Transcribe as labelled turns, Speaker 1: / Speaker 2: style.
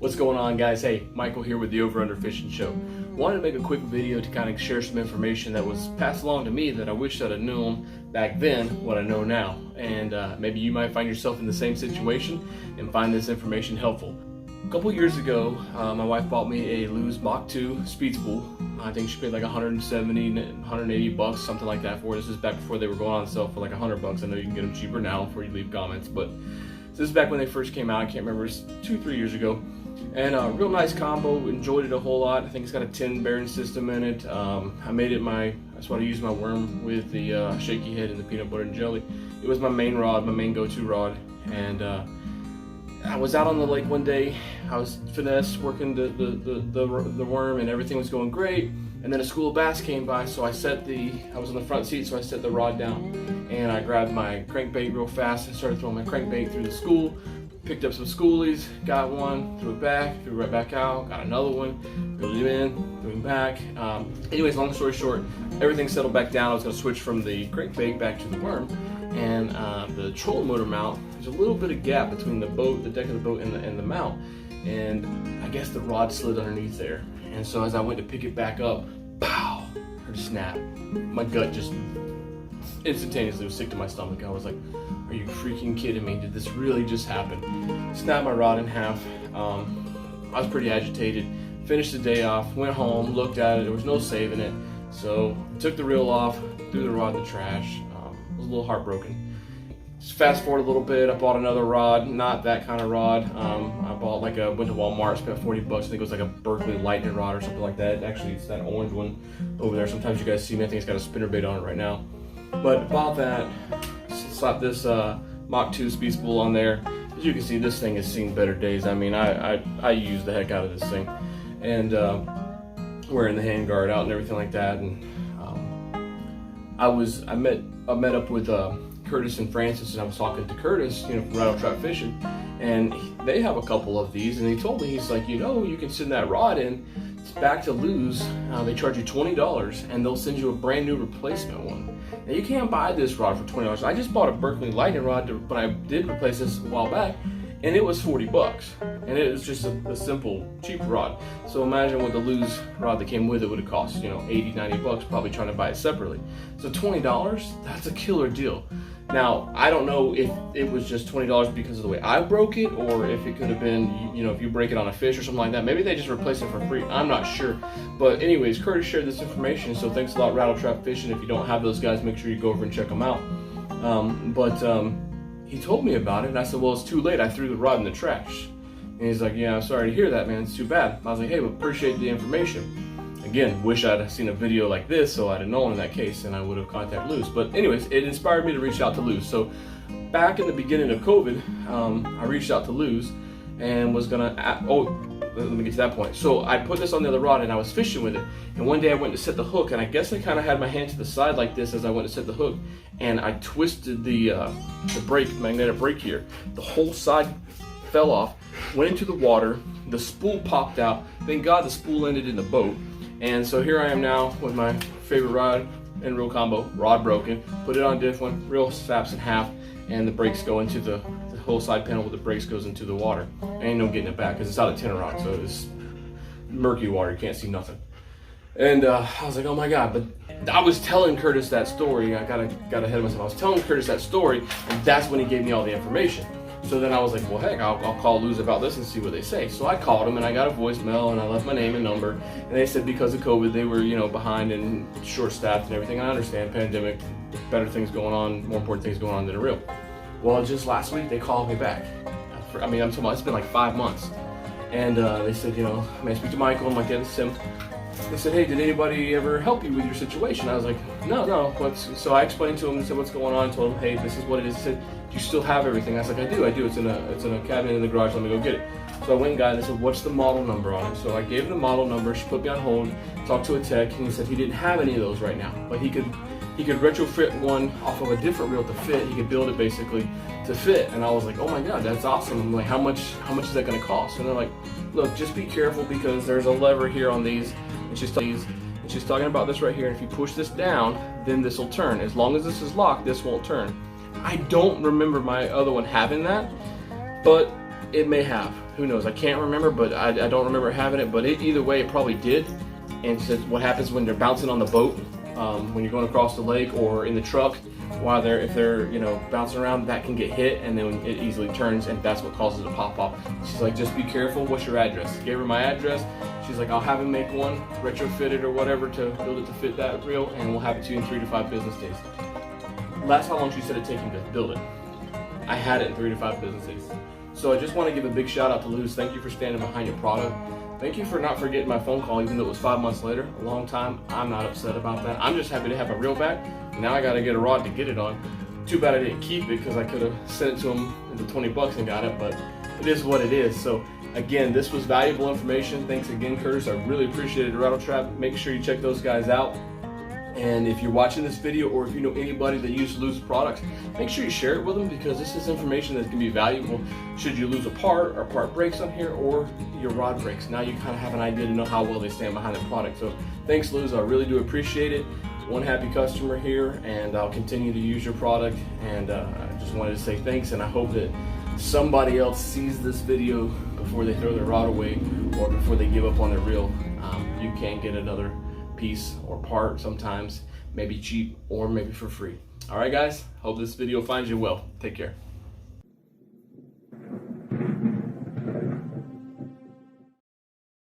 Speaker 1: What's going on, guys? Hey, Michael here with the Over Under Fishing Show. Wanted to make a quick video to kind of share some information that was passed along to me that I wish I'd have known back then what I know now. And maybe you might find yourself in the same situation and find this information helpful. A couple years ago, my wife bought me a Lews Mach II speed spool. I think she paid like 170, 180 bucks, something like that for it. This is back before they were going on sale for like 100 bucks. I know you can get them cheaper now before you leave comments, but this is back when they first came out. I can't remember, it's 2-3 years ago. And a real nice combo, enjoyed it a whole lot. I think it's got a 10 bearing system in it. I made it that's what I used my worm with the shaky head and the peanut butter and jelly. It was my main rod, my main go-to rod. And I was out on the lake one day. I was finesse working the worm and everything was going great. And then a school of bass came by, so I was on the front seat, so I set the rod down and I grabbed my crankbait real fast. I started throwing my crankbait through the school, picked up some schoolies, got one, threw it back, threw it right back out, got another one, reeled him in, threw him back. Anyways, long story short, everything settled back down. I was gonna switch from the crankbait back to the worm, and the trolling motor mount, there's a little bit of gap between the boat, the deck of the boat, and the mount, and I guess the rod slid underneath there. And so as I went to pick it back up, pow, heard a snap. My gut just instantaneously was sick to my stomach. I was like, are you freaking kidding me? Did this really just happen? Snapped my rod in half. I was pretty agitated. Finished the day off, went home, looked at it, there was no saving it. So took the reel off, threw the rod in the trash. I was a little heartbroken. Just fast forward a little bit, I bought another rod, not that kind of rod. I went to Walmart, spent 40 bucks. I think it was like a Berkeley lightning rod or something like that. Actually, it's that orange one over there. Sometimes you guys see me, I think it's got a spinnerbait on it right now. But bought that, slapped this Mach II speed spool on there. As you can see, this thing has seen better days. I mean, I use the heck out of this thing. And wearing the handguard out and everything like that. And I met up with Curtis and Francis, and I was talking to Curtis, from Rattle Trap Fishing, and they have a couple of these, and he told me, he's like, you can send that rod in, it's back to Lews, they charge you $20, and they'll send you a brand new replacement one. Now you can't buy this rod for $20. I just bought a Berkeley lightning rod when I did replace this a while back, and it was 40 bucks, and it was just a simple, cheap rod. So imagine what the Lews rod that came with it would have cost, 80, 90 bucks, probably trying to buy it separately. So $20, that's a killer deal. Now, I don't know if it was just $20 because of the way I broke it, or if it could have been, if you break it on a fish or something like that. Maybe they just replace it for free. I'm not sure. But anyways, Curtis shared this information, so thanks a lot, Rattle Trap Fishing. If you don't have those guys, make sure you go over and check them out. He told me about it, and I said, well, it's too late. I threw the rod in the trash. And he's like, yeah, I'm sorry to hear that, man. It's too bad. I was like, hey, but appreciate the information. Again, wish I'd seen a video like this so I'd have known in that case, and I would have contacted Lews. But anyways, it inspired me to reach out to Lews. So back in the beginning of COVID, I reached out to Lews and was gonna, let me get to that point. So I put this on the other rod and I was fishing with it. And one day I went to set the hook, and I guess I kind of had my hand to the side like this as I went to set the hook, and I twisted the magnetic brake here. The whole side fell off, went into the water, the spool popped out. Thank God the spool ended in the boat. And so here I am now with my favorite rod and reel combo, rod broken, put it on a different one, reel snaps in half, and the brakes go into the whole side panel with the brakes goes into the water. Ain't no getting it back because it's out of tin rock, so it's murky water, you can't see nothing. And I was like, oh my God, but I was telling Curtis that story. I got ahead of myself. I was telling Curtis that story, and that's when he gave me all the information. So then I was like, well, heck, I'll call Lews about this and see what they say. So I called them, and I got a voicemail, and I left my name and number. And they said because of COVID, they were, behind and short-staffed and everything. And I understand, pandemic, better things going on, more important things going on than a reel. Well, just last week, they called me back. I mean, I'm talking about, it's been like 5 months. And they said, may I speak to Michael? I'm like, yeah, this is him. They said, hey, did anybody ever help you with your situation? I was like, no. So I explained to him and said what's going on. Told him, hey, this is what it is. He said, do you still have everything? I was like, I do. It's in a cabinet in the garage. Let me go get it. So I went and got it. And they said, what's the model number on it? So I gave him the model number. She put me on hold. Talked to a tech, and he said he didn't have any of those right now, but he could retrofit one off of a different reel to fit. He could build it basically to fit. And I was like, oh my God, that's awesome. I'm like, how much is that going to cost? And they're like, look, just be careful because there's a lever here on these. And she's talking about this right here. And if you push this down, then this will turn. As long as this is locked, this won't turn. I don't remember my other one having that, but it may have. who knows, I can't remember, but I don't remember having it, but either way, it probably did. And so what happens when they're bouncing on the boat, when you're going across the lake or in the truck, if they're bouncing around, that can get hit, and then it easily turns, and that's what causes it to pop off. She's like, just be careful. What's your address? Gave her my address. She's like, I'll have him make one, retrofit it or whatever to build it to fit that reel, and we'll have it to you in 3 to 5 business days. That's how long she said it took him to build it. I had it in 3 to 5 business days. So I just want to give a big shout out to Lews. Thank you for standing behind your product. Thank you for not forgetting my phone call, even though it was 5 months later, a long time. I'm not upset about that. I'm just happy to have a reel back. Now I got to get a rod to get it on. Too bad I didn't keep it, because I could have sent it to him for 20 bucks and got it, but it is what it is. So again, this was valuable information. Thanks again, Curtis. I really appreciated Rattle Trap. Make sure you check those guys out. And if you're watching this video, or if you know anybody that uses Lews products, make sure you share it with them, because this is information that can be valuable should you lose a part, or part breaks on here, or your rod breaks. Now you kind of have an idea to know how well they stand behind the product. So thanks, Lews. I really do appreciate it. One happy customer here, and I'll continue to use your product. And I just wanted to say thanks, and I hope that somebody else sees this video before they throw their rod away, or before they give up on their reel. You can get another piece or part sometimes, maybe cheap or maybe for free. All right, guys, hope this video finds you well. Take care.